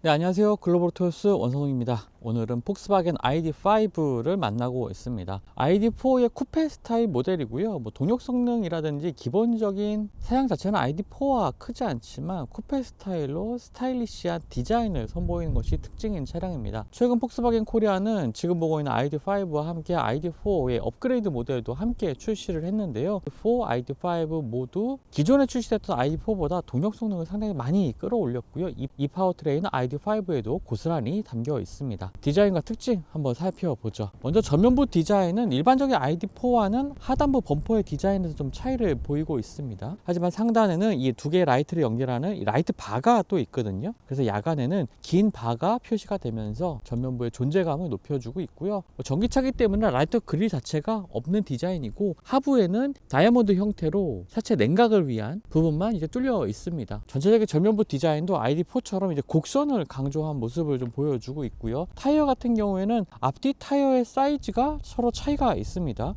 네, 안녕하세요. 글로벌토요스 원성웅입니다. 오늘은 폭스바겐 ID5를 만나고 있습니다. ID4의 쿠페 스타일 모델이고요. 동력 성능이라든지 기본적인 사양 자체는 ID4와 크지 않지만 쿠페 스타일로 스타일리시한 디자인을 선보이는 것이 특징인 차량입니다. 최근 폭스바겐 코리아는 지금 보고 있는 ID5와 함께 ID4의 업그레이드 모델도 함께 출시를 했는데요. ID4, ID5 모두 기존에 출시됐던 ID4보다 동력 성능을 상당히 많이 끌어올렸고요. 이 파워트레인은 ID5에도 고스란히 담겨 있습니다. 디자인과 특징 한번 살펴보죠. 먼저 전면부 디자인은 일반적인 ID4와는 하단부 범퍼의 디자인에서 좀 차이를 보이고 있습니다. 하지만 상단에는 이 두 개의 라이트를 연결하는 이 라이트 바가 또 있거든요. 그래서 야간에는 긴 바가 표시가 되면서 전면부의 존재감을 높여주고 있고요. 전기차기 때문에 라이트 그릴 자체가 없는 디자인이고, 하부에는 다이아몬드 형태로 차체 냉각을 위한 부분만 이제 뚫려 있습니다. 전체적인 전면부 디자인도 ID4처럼 이제 곡선을 강조한 모습을 좀 보여주고 있고요. 타이어 같은 경우에는 앞뒤 타이어의 사이즈가 서로 차이가 있습니다.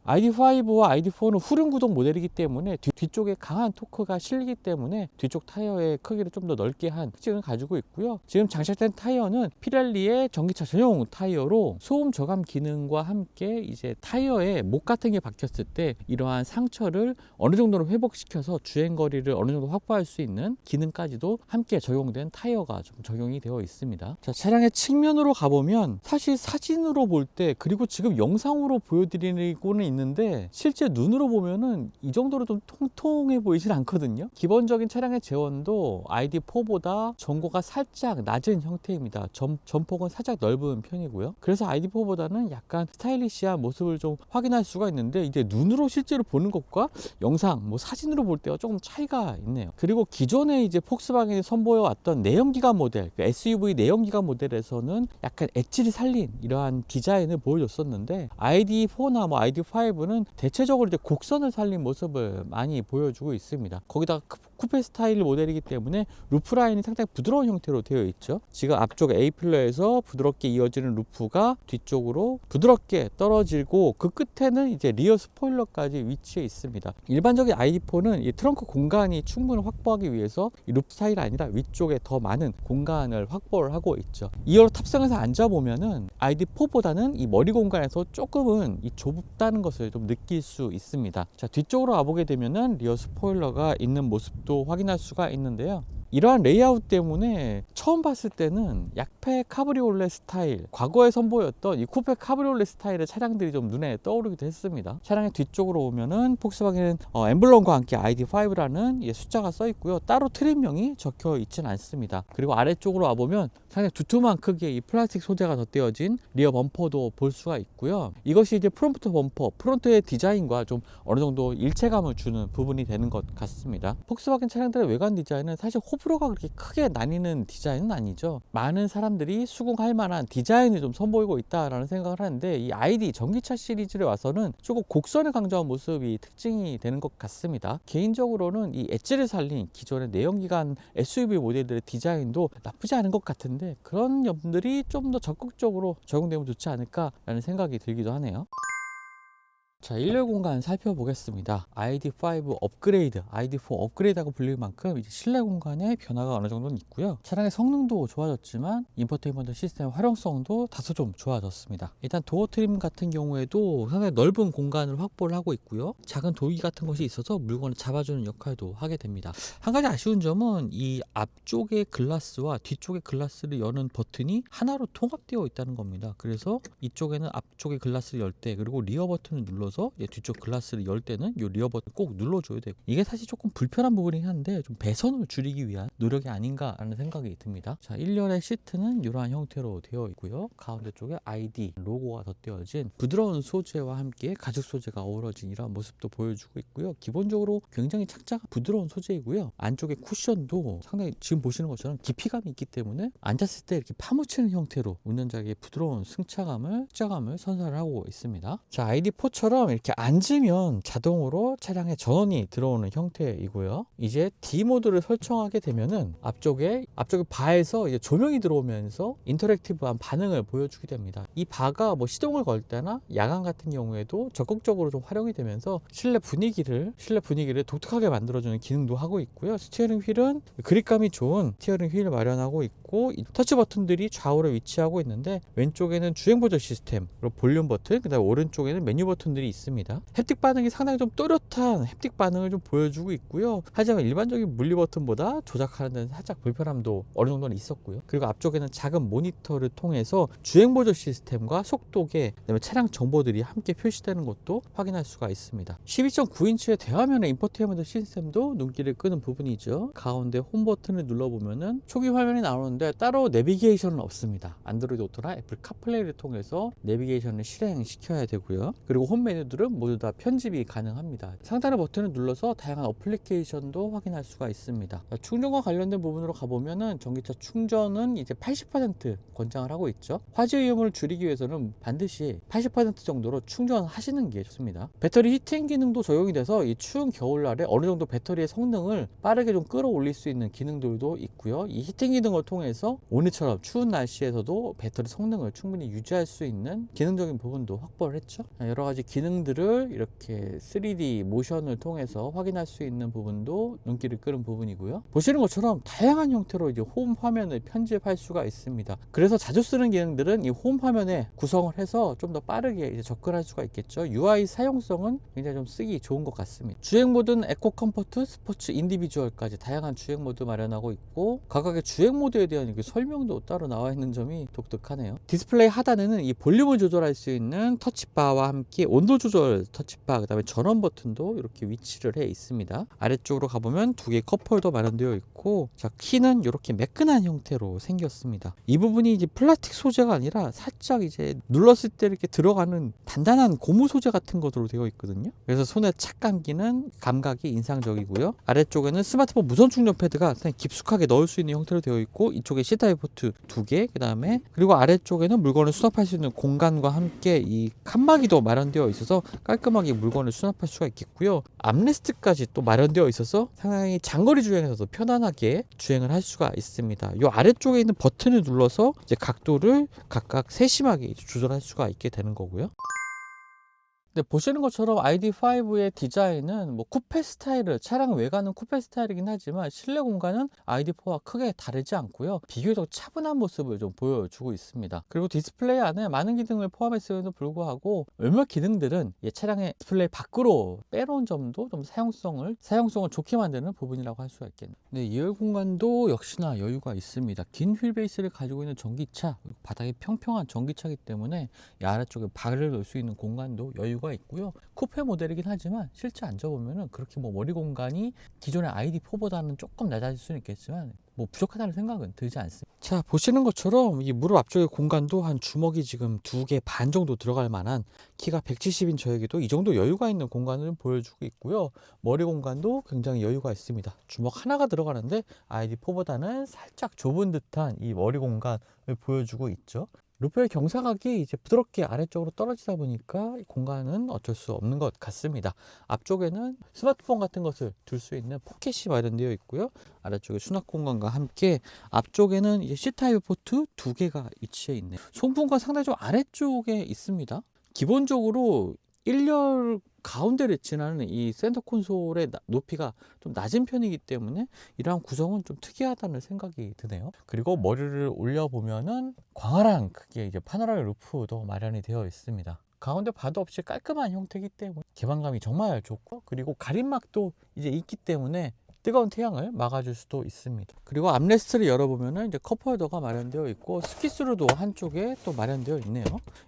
ID5와 ID4는 후륜 구동 모델이기 때문에 뒤쪽에 강한 토크가 실리기 때문에 뒤쪽 타이어의 크기를 좀 더 넓게 한 특징을 가지고 있고요. 지금 장착된 타이어는 피렐리의 전기차 전용 타이어로 소음 저감 기능과 함께 이제 타이어에 목 같은 게 박혔을 때 이러한 상처를 어느 정도로 회복시켜서 주행 거리를 어느 정도 확보할 수 있는 기능까지도 함께 적용된 타이어가 좀 적용이 되어 있습니다. 자, 차량의 측면으로 가보면 사실 사진으로 볼 때, 그리고 지금 영상으로 보여드리고는 있는데 실제 눈으로 보면은 이 정도로 좀 통통해 보이진 않거든요. 기본적인 차량의 제원도 ID4보다 전고가 살짝 낮은 형태입니다. 전폭은 살짝 넓은 편이고요. 그래서 ID4보다는 약간 스타일리시한 모습을 좀 확인할 수가 있는데, 이제 눈으로 실제로 보는 것과 영상, 사진으로 볼 때가 조금 차이가 있네요. 그리고 기존에 이제 폭스바겐이 선보여 왔던 내연기관 모델, SUV 내연기관 모델에서는 약간 엣지를 살린 이러한 디자인을 보여줬었는데, ID4나 ID5는 대체적으로 이제 곡선을 살린 모습을 많이 보여주고 있습니다. 거기다가 쿠페 스타일 모델이기 때문에 루프 라인이 상당히 부드러운 형태로 되어 있죠. 지금 앞쪽 A필러에서 부드럽게 이어지는 루프가 뒤쪽으로 부드럽게 떨어지고, 그 끝에는 이제 리어 스포일러까지 위치해 있습니다. 일반적인 ID4는 이 트렁크 공간이 충분히 확보하기 위해서 이 루프 스타일이 아니라 위쪽에 더 많은 공간을 확보를 하고 있죠. 2열 탑승해서 앉아보면은 ID4보다는 이 머리 공간에서 조금은 이 좁다는 것을 좀 느낄 수 있습니다. 자, 뒤쪽으로 와보게 되면은 리어 스포일러가 있는 모습도 확인할 수가 있는데요. 이러한 레이아웃 때문에 처음 봤을 때는 약페 카브리올레 스타일, 과거에 선보였던 이 쿠페 카브리올레 스타일의 차량들이 좀 눈에 떠오르기도 했습니다. 차량의 뒤쪽으로 오면은 폭스바겐 엠블럼과 함께 ID5라는 숫자가 써 있고요. 따로 트림명이 적혀 있지는 않습니다. 그리고 아래쪽으로 와보면 상당히 두툼한 크기의 이 플라스틱 소재가 덧대어진 리어 범퍼도 볼 수가 있고요. 이것이 이제 프론트 범퍼, 프론트의 디자인과 좀 어느 정도 일체감을 주는 부분이 되는 것 같습니다. 폭스바겐 차량들의 외관 디자인은 사실 호불호가 그렇게 크게 나뉘는 디자인은 아니죠. 많은 사람들이 수긍할 만한 디자인을 좀 선보이고 있다라는 생각을 하는데, 이 ID 전기차 시리즈에 와서는 조금 곡선을 강조한 모습이 특징이 되는 것 같습니다. 개인적으로는 이 엣지를 살린 기존의 내연기관 SUV 모델들의 디자인도 나쁘지 않은 것 같은데, 그런 점들이 좀 더 적극적으로 적용되면 좋지 않을까라는 생각이 들기도 하네요. 자, 일렬 공간 살펴보겠습니다. ID5 업그레이드, ID4 업그레이드하고 불릴 만큼 이제 실내 공간에 변화가 어느 정도는 있고요. 차량의 성능도 좋아졌지만 인포테인먼트 시스템 활용성도 다소 좀 좋아졌습니다. 일단 도어 트림 같은 경우에도 상당히 넓은 공간을 확보를 하고 있고요. 작은 도기 같은 것이 있어서 물건을 잡아주는 역할도 하게 됩니다. 한 가지 아쉬운 점은 이 앞쪽의 글라스와 뒤쪽의 글라스를 여는 버튼이 하나로 통합되어 있다는 겁니다. 그래서 이쪽에는 앞쪽의 글라스를 열 때, 그리고 리어 버튼을 눌러서 뒤쪽 글라스를 열 때는 이 리어 버튼 꼭 눌러줘야 되고, 이게 사실 조금 불편한 부분이긴 한데 좀 배선을 줄이기 위한 노력이 아닌가라는 생각이 듭니다. 자, 1열의 시트는 이러한 형태로 되어 있고요. 가운데 쪽에 ID 로고가 덧대어진 부드러운 소재와 함께 가죽 소재가 어우러진 이러한 모습도 보여주고 있고요. 기본적으로 굉장히 착장한 부드러운 소재이고요. 안쪽에 쿠션도 상당히 지금 보시는 것처럼 깊이감이 있기 때문에 앉았을 때 이렇게 파묻히는 형태로 운전자에게 부드러운 승차감을 선사를 하고 있습니다. 자, ID4처럼 이렇게 앉으면 자동으로 차량에 전원이 들어오는 형태이고요. 이제 D 모드를 설정하게 되면은 앞쪽에 바에서 이제 조명이 들어오면서 인터랙티브한 반응을 보여주게 됩니다. 이 바가 시동을 걸 때나 야간 같은 경우에도 적극적으로 좀 활용이 되면서 실내 분위기를 독특하게 만들어주는 기능도 하고 있고요. 스티어링 휠은 그립감이 좋은 스티어링 휠을 마련하고 있고, 있고 이 터치 버튼들이 좌우로 위치하고 있는데 왼쪽에는 주행 조절 시스템, 그리고 볼륨 버튼, 그 다음에 오른쪽에는 메뉴 버튼들이 있습니다. 햅틱 반응이 상당히 좀 또렷한 햅틱 반응을 좀 보여주고 있고요. 하지만 일반적인 물리 버튼보다 조작하는 데는 살짝 불편함도 어느 정도는 있었고요. 그리고 앞쪽에는 작은 모니터를 통해서 주행 조절 시스템과 속도계, 그다음에 차량 정보들이 함께 표시되는 것도 확인할 수가 있습니다. 12.9인치의 대화면의 인포테인먼트 시스템도 눈길을 끄는 부분이죠. 가운데 홈 버튼을 눌러보면은 초기 화면이 나오는데 따로 내비게이션은 없습니다. 안드로이드 오토나 애플 카플레이를 통해서 내비게이션을 실행시켜야 되고요. 그리고 홈 메뉴들은 모두 다 편집이 가능합니다. 상단의 버튼을 눌러서 다양한 어플리케이션도 확인할 수가 있습니다. 충전과 관련된 부분으로 가보면은 전기차 충전은 이제 80% 권장을 하고 있죠. 화재 위험을 줄이기 위해서는 반드시 80% 정도로 충전하시는 게 좋습니다. 배터리 히팅 기능도 적용이 돼서 이 추운 겨울날에 어느 정도 배터리의 성능을 빠르게 좀 끌어올릴 수 있는 기능들도 있고요. 이 히팅 기능을 통해서 오늘처럼 추운 날씨에서도 배터리 성능을 충분히 유지할 수 있는 기능적인 부분도 확보를 했죠. 여러 가지 기능들을 이렇게 3D 모션을 통해서 확인할 수 있는 부분도 눈길을 끄는 부분이고요. 보시는 것처럼 다양한 형태로 이제 홈 화면을 편집할 수가 있습니다. 그래서 자주 쓰는 기능들은 이 홈 화면에 구성을 해서 좀 더 빠르게 이제 접근할 수가 있겠죠. UI 사용성은 굉장히 좀 쓰기 좋은 것 같습니다. 주행 모드는 에코 컴포트, 스포츠, 인디비주얼까지 다양한 주행 모드 마련하고 있고 각각의 주행 모드에 대한 설명도 따로 나와 있는 점이 독특하네요. 디스플레이 하단에는 이 볼륨을 조절할 수 있는 터치바와 함께 온도 조절 터치바, 그 다음에 전원 버튼도 이렇게 위치를 해 있습니다. 아래쪽으로 가보면 두 개의 컵홀더 마련되어 있고, 자, 키는 이렇게 매끈한 형태로 생겼습니다. 이 부분이 이제 플라스틱 소재가 아니라 살짝 이제 눌렀을 때 이렇게 들어가는 단단한 고무 소재 같은 것으로 되어 있거든요. 그래서 손에 착 감기는 감각이 인상적이고요. 아래쪽에는 스마트폰 무선 충전 패드가 깊숙하게 넣을 수 있는 형태로 되어 있고, 이쪽에 C타입 포트 2개, 그 다음에 그리고 아래쪽에는 물건을 수납할 수 있는 공간과 함께 이 칸막이도 마련되어 있어서 깔끔하게 물건을 수납할 수가 있겠고요. 암레스트까지 또 마련되어 있어서 상당히 장거리 주행에서도 편안하게 주행을 할 수가 있습니다. 이 아래쪽에 있는 버튼을 눌러서 이제 각도를 각각 세심하게 조절할 수가 있게 되는 거고요. 근데 보시는 것처럼 ID5의 디자인은 뭐 쿠페 스타일을, 차량 외관은 쿠페 스타일이긴 하지만 실내 공간은 ID4와 크게 다르지 않고요. 비교적 차분한 모습을 좀 보여주고 있습니다. 그리고 디스플레이 안에 많은 기능을 포함했음에도 불구하고 몇몇 기능들은 이 차량의 디스플레이 밖으로 빼놓은 점도 좀 사용성을 좋게 만드는 부분이라고 할 수가 있겠네요. 네, 2열 공간도 역시나 여유가 있습니다. 긴 휠베이스를 가지고 있는 전기차, 바닥이 평평한 전기차이기 때문에 이 아래쪽에 발을 넣을 수 있는 공간도 여유가 있고요. 쿠페 모델이긴 하지만 실제 앉아보면은 그렇게 뭐 머리 공간이 기존의 ID4보다는 조금 낮아질 수는 있겠지만 뭐 부족하다는 생각은 들지 않습니다. 자, 보시는 것처럼 이 무릎 앞쪽의 공간도 한 주먹이 지금 2개 반 정도 들어갈 만한, 키가 170인 저에게도 이 정도 여유가 있는 공간을 보여주고 있고요. 머리 공간도 굉장히 여유가 있습니다. 주먹 하나가 들어가는데 ID4보다는 살짝 좁은 듯한 이 머리 공간을 보여주고 있죠. 루프의 경사각이 이제 부드럽게 아래쪽으로 떨어지다 보니까 공간은 어쩔 수 없는 것 같습니다. 앞쪽에는 스마트폰 같은 것을 둘 수 있는 포켓이 마련되어 있고요. 아래쪽에 수납 공간과 함께 앞쪽에는 이제 C타입 포트 2개가 위치해 있네요. 송풍과 상당히 좀 아래쪽에 있습니다. 기본적으로 1열 가운데를 지나는 이 센터 콘솔의 높이가 좀 낮은 편이기 때문에 이러한 구성은 좀 특이하다는 생각이 드네요. 그리고 머리를 올려보면은 광활한 크기의 이제 파노라마 루프도 마련이 되어 있습니다. 가운데 바도 없이 깔끔한 형태이기 때문에 개방감이 정말 좋고, 그리고 가림막도 이제 있기 때문에 뜨거운 태양을 막아줄 수도 있습니다. 그리고 암레스트를 열어보면은 이제 컵홀더가 마련되어 있고 스키스루도 한쪽에 또 마련되어 있네요.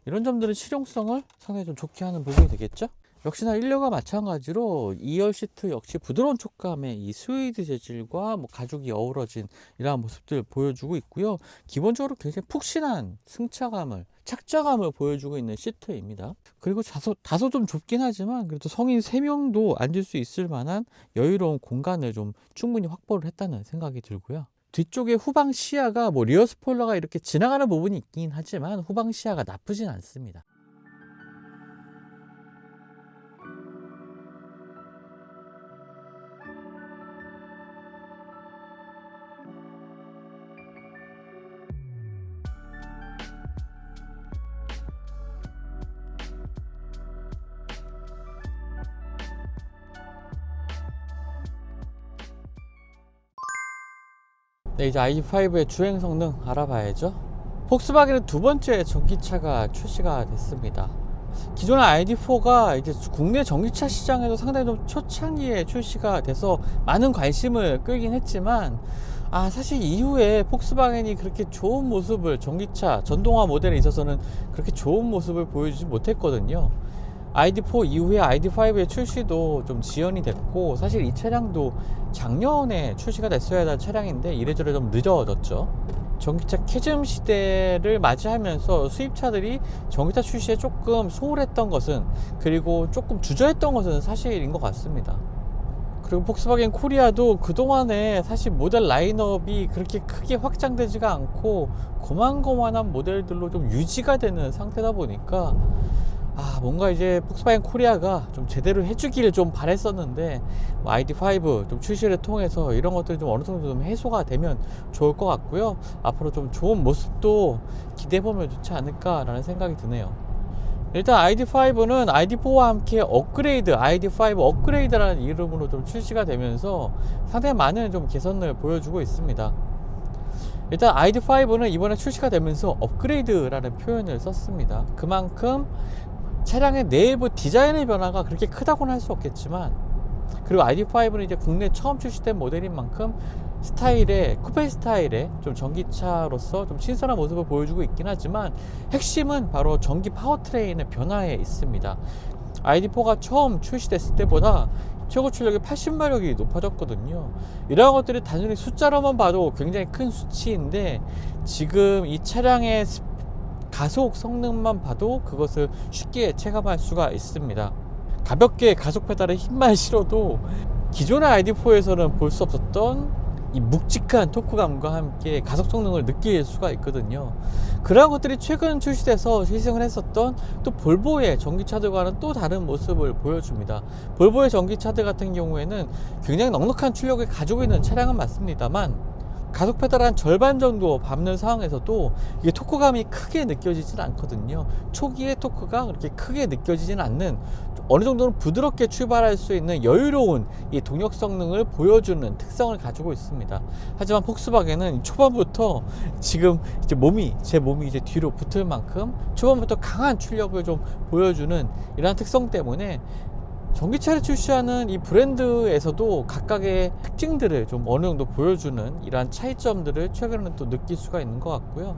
이런 점들은 실용성을 상당히 좀 좋게 하는 부분이 되겠죠. 역시나 1열과 마찬가지로 2열 시트 역시 부드러운 촉감의 이 스웨이드 재질과 뭐 가죽이 어우러진 이러한 모습들을 보여주고 있고요. 기본적으로 굉장히 푹신한 승차감을, 착자감을 보여주고 있는 시트입니다. 그리고 다소 좀 좁긴 하지만 그래도 성인 3명도 앉을 수 있을 만한 여유로운 공간을 좀 충분히 확보를 했다는 생각이 들고요. 뒤쪽에 후방 시야가 뭐 리어 스포일러가 이렇게 지나가는 부분이 있긴 하지만 후방 시야가 나쁘진 않습니다. 네, 이제 ID5의 주행 성능 알아봐야죠. 폭스바겐은 두 번째 전기차가 출시가 됐습니다. 기존의 ID4가 이제 국내 전기차 시장에도 상당히 좀 초창기에 출시가 돼서 많은 관심을 끌긴 했지만, 사실 이후에 폭스바겐이 그렇게 좋은 모습을, 전기차 전동화 모델에 있어서는 그렇게 좋은 모습을 보여주지 못했거든요. ID4 이후에 ID5의 출시도 좀 지연이 됐고, 사실 이 차량도 작년에 출시가 됐어야 할 차량인데 이래저래 좀 늦어졌죠. 전기차 캐즘 시대를 맞이하면서 수입차들이 전기차 출시에 조금 소홀했던 것은, 그리고 조금 주저했던 것은 사실인 것 같습니다. 그리고 폭스바겐 코리아도 그동안에 사실 모델 라인업이 그렇게 크게 확장되지가 않고 고만고만한 모델들로 좀 유지가 되는 상태다 보니까, 뭔가 이제 폭스바겐 코리아가 좀 제대로 해주기를 좀 바랬었는데, ID5 좀 출시를 통해서 이런 것들이 좀 어느 정도 좀 해소가 되면 좋을 것 같고요. 앞으로 좀 좋은 모습도 기대해보면 좋지 않을까라는 생각이 드네요. 일단 ID5는 ID4와 함께 업그레이드, ID5 업그레이드라는 이름으로 좀 출시가 되면서 상당히 많은 좀 개선을 보여주고 있습니다. 일단 ID5는 이번에 출시가 되면서 업그레이드라는 표현을 썼습니다. 그만큼 차량의 내부 디자인의 변화가 그렇게 크다고는 할 수 없겠지만, 그리고 ID5는 이제 국내 처음 출시된 모델인 만큼 스타일의, 쿠페 스타일의 좀 전기차로서 좀 신선한 모습을 보여주고 있긴 하지만, 핵심은 바로 전기 파워트레인의 변화에 있습니다. ID4가 처음 출시됐을 때보다 최고 출력이 80마력이 높아졌거든요. 이러한 것들이 단순히 숫자로만 봐도 굉장히 큰 수치인데, 지금 이 차량의 가속 성능만 봐도 그것을 쉽게 체감할 수가 있습니다. 가볍게 가속 페달에 힘만 실어도 기존의 ID4에서는 볼 수 없었던 이 묵직한 토크감과 함께 가속 성능을 느낄 수가 있거든요. 그러한 것들이 최근 출시돼서 시승을 했었던 또 볼보의 전기차들과는 또 다른 모습을 보여줍니다. 볼보의 전기차들 같은 경우에는 굉장히 넉넉한 출력을 가지고 있는 차량은 맞습니다만, 가속 페달 한 절반 정도 밟는 상황에서도 이게 토크감이 크게 느껴지진 않거든요. 초기에 토크가 그렇게 크게 느껴지진 않는, 어느 정도는 부드럽게 출발할 수 있는 여유로운 이 동력 성능을 보여주는 특성을 가지고 있습니다. 하지만 폭스바겐은 초반부터 지금 이제 제 몸이 이제 뒤로 붙을 만큼 초반부터 강한 출력을 좀 보여주는 이러한 특성 때문에 전기차를 출시하는 이 브랜드에서도 각각의 특징들을 좀 어느 정도 보여주는 이러한 차이점들을 최근에는 또 느낄 수가 있는 것 같고요.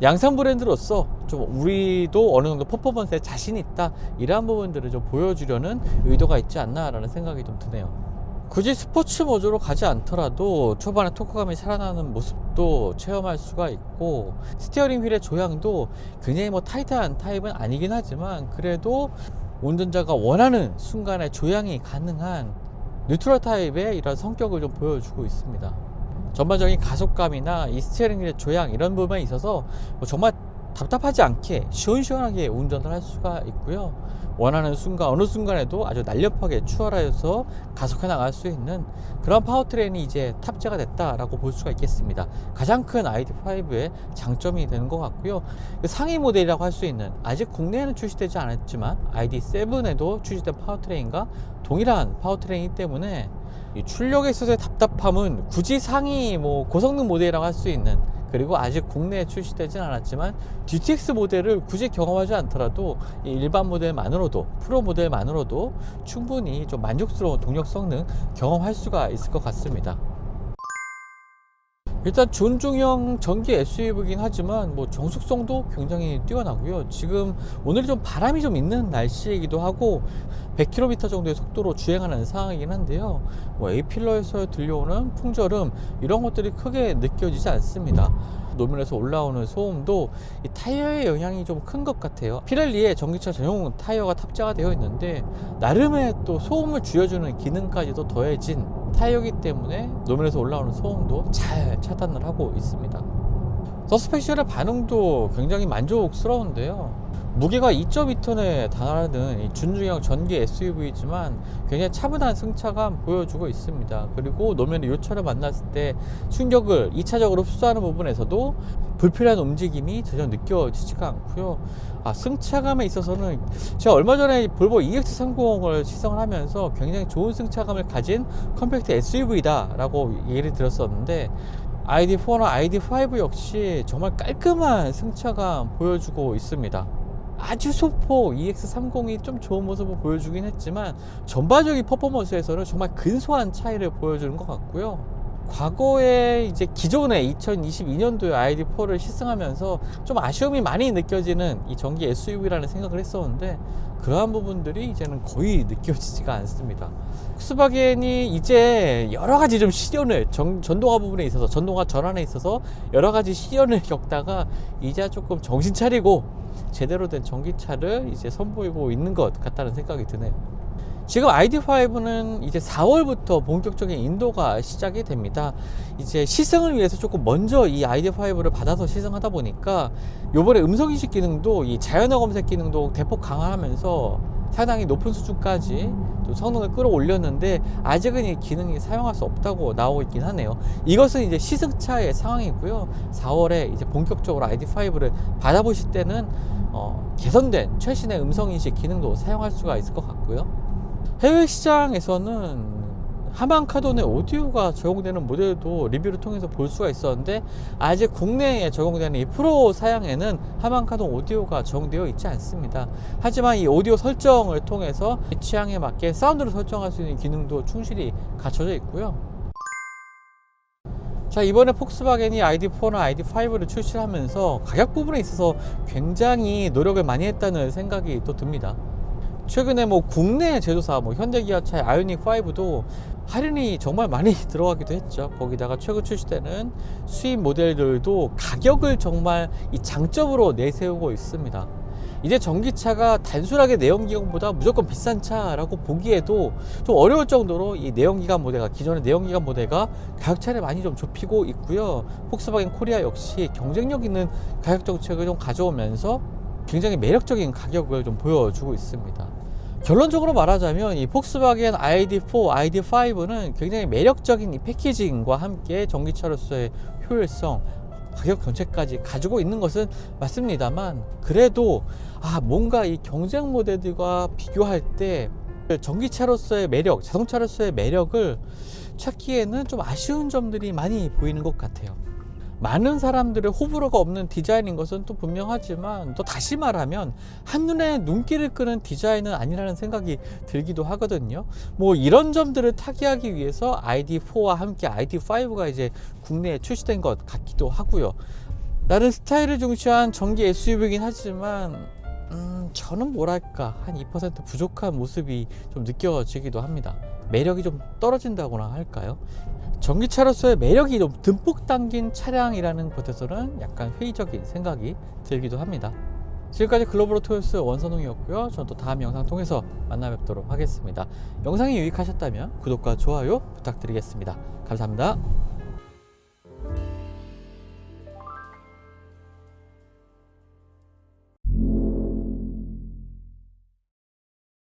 양산 브랜드로서 좀 우리도 어느 정도 퍼포먼스에 자신 있다, 이러한 부분들을 좀 보여주려는 의도가 있지 않나라는 생각이 좀 드네요. 굳이 스포츠 모드로 가지 않더라도 초반에 토크감이 살아나는 모습도 체험할 수가 있고, 스티어링 휠의 조향도 굉장히 타이트한 타입은 아니긴 하지만 그래도 운전자가 원하는 순간에 조향이 가능한 뉴트럴 타입의 이런 성격을 좀 보여주고 있습니다. 전반적인 가속감이나 이 스티어링 휠의 조향, 이런 부분에 있어서 정말 답답하지 않게 시원시원하게 운전을 할 수가 있고요. 원하는 순간, 어느 순간에도 아주 날렵하게 추월하여서 가속해 나갈 수 있는 그런 파워트레인이 이제 탑재가 됐다라고 볼 수가 있겠습니다. 가장 큰 ID5의 장점이 되는 것 같고요. 상위 모델이라고 할 수 있는, 아직 국내에는 출시되지 않았지만 ID7에도 출시된 파워트레인과 동일한 파워트레인이기 때문에 이 출력에 있어서의 답답함은 굳이 상위 고성능 모델이라고 할 수 있는, 그리고 아직 국내에 출시되진 않았지만 GTX 모델을 굳이 경험하지 않더라도 이 일반 모델만으로도, 프로 모델만으로도 충분히 좀 만족스러운 동력 성능 경험할 수가 있을 것 같습니다. 일단 준중형 전기 SUV이긴 하지만 정숙성도 굉장히 뛰어나고요. 지금 오늘 좀 바람이 좀 있는 날씨이기도 하고 100km 정도의 속도로 주행하는 상황이긴 한데요. A필러에서 들려오는 풍절음, 이런 것들이 크게 느껴지지 않습니다. 노면에서 올라오는 소음도 이 타이어의 영향이 좀 큰 것 같아요. 피렐리의 전기차 전용 타이어가 탑재가 되어 있는데 나름의 또 소음을 줄여주는 기능까지도 더해진 타이어이기 때문에 노면에서 올라오는 소음도 잘 차단을 하고 있습니다. 서스펜션의 반응도 굉장히 만족스러운데요. 무게가 2.2톤에 달하는 이 준중형 전기 SUV이지만 굉장히 차분한 승차감 보여주고 있습니다. 그리고 노면의 요철을 만났을 때 충격을 2차적으로 흡수하는 부분에서도 불필요한 움직임이 전혀 느껴지지가 않고요. 승차감에 있어서는 제가 얼마 전에 볼보 EX30을 시승을 하면서 굉장히 좋은 승차감을 가진 컴팩트 SUV다 라고 얘기를 드렸었는데, ID4나 ID5 역시 정말 깔끔한 승차감 보여주고 있습니다. 아주 소폭 EX30이 좀 좋은 모습을 보여주긴 했지만 전반적인 퍼포먼스에서는 정말 근소한 차이를 보여주는 것 같고요. 과거에 이제 기존의 2022년도에 ID4를 시승하면서 좀 아쉬움이 많이 느껴지는 이 전기 SUV라는 생각을 했었는데 그러한 부분들이 이제는 거의 느껴지지가 않습니다. 폭스바겐이 이제 여러 가지 좀 시련을 전동화 부분에 있어서, 전동화 전환에 있어서 여러 가지 시련을 겪다가 이제 조금 정신 차리고 제대로 된 전기차를 이제 선보이고 있는 것 같다는 생각이 드네요. 지금 ID5는 이제 4월부터 본격적인 인도가 시작이 됩니다. 이제 시승을 위해서 조금 먼저 이 ID5를 받아서 시승하다 보니까 요번에 음성인식 기능도 이 자연어 검색 기능도 대폭 강화하면서 상당히 높은 수준까지 또 성능을 끌어올렸는데 아직은 이 기능이 사용할 수 없다고 나오고 있긴 하네요. 이것은 이제 시승차의 상황이고요. 4월에 이제 본격적으로 ID5를 받아보실 때는 개선된 최신의 음성인식 기능도 사용할 수가 있을 것 같고요. 해외 시장에서는 하만카돈의 오디오가 적용되는 모델도 리뷰를 통해서 볼 수가 있었는데 아직 국내에 적용되는 이 프로 사양에는 하만카돈 오디오가 적용되어 있지 않습니다. 하지만 이 오디오 설정을 통해서 취향에 맞게 사운드를 설정할 수 있는 기능도 충실히 갖춰져 있고요. 자, 이번에 폭스바겐이 ID4나 ID5를 출시하면서 가격 부분에 있어서 굉장히 노력을 많이 했다는 생각이 또 듭니다. 최근에 뭐 국내 제조사 현대기아차의 아이오닉 5도 할인이 정말 많이 들어가기도 했죠. 거기다가 최근 출시되는 수입 모델들도 가격을 정말 이 장점으로 내세우고 있습니다. 이제 전기차가 단순하게 내연기관보다 무조건 비싼 차라고 보기에도 좀 어려울 정도로 이 내연기관 모델가, 기존의 내연기관 모델가 가격 차를 많이 좀 좁히고 있고요. 폭스바겐 코리아 역시 경쟁력 있는 가격 정책을 좀 가져오면서 굉장히 매력적인 가격을 좀 보여주고 있습니다. 결론적으로 말하자면 이 폭스바겐 ID4, ID5는 굉장히 매력적인 이 패키징과 함께 전기차로서의 효율성, 가격 정책까지 가지고 있는 것은 맞습니다만 그래도 뭔가 이 경쟁 모델들과 비교할 때 전기차로서의 매력, 자동차로서의 매력을 찾기에는 좀 아쉬운 점들이 많이 보이는 것 같아요. 많은 사람들의 호불호가 없는 디자인인 것은 또 분명하지만 또 다시 말하면 한눈에 눈길을 끄는 디자인은 아니라는 생각이 들기도 하거든요. 뭐 이런 점들을 타개하기 위해서 ID4와 함께 ID5가 이제 국내에 출시된 것 같기도 하고요. 나는 스타일을 중시한 전기 SUV이긴 하지만 저는 뭐랄까 한 2% 부족한 모습이 좀 느껴지기도 합니다. 매력이 좀 떨어진다거나 할까요? 전기차로서의 매력이 좀 듬뿍 담긴 차량이라는 것에서는 약간 회의적인 생각이 들기도 합니다. 지금까지 글로벌 오토요스 원선웅이었고요. 저는 또 다음 영상 통해서 만나 뵙도록 하겠습니다. 영상이 유익하셨다면 구독과 좋아요 부탁드리겠습니다. 감사합니다.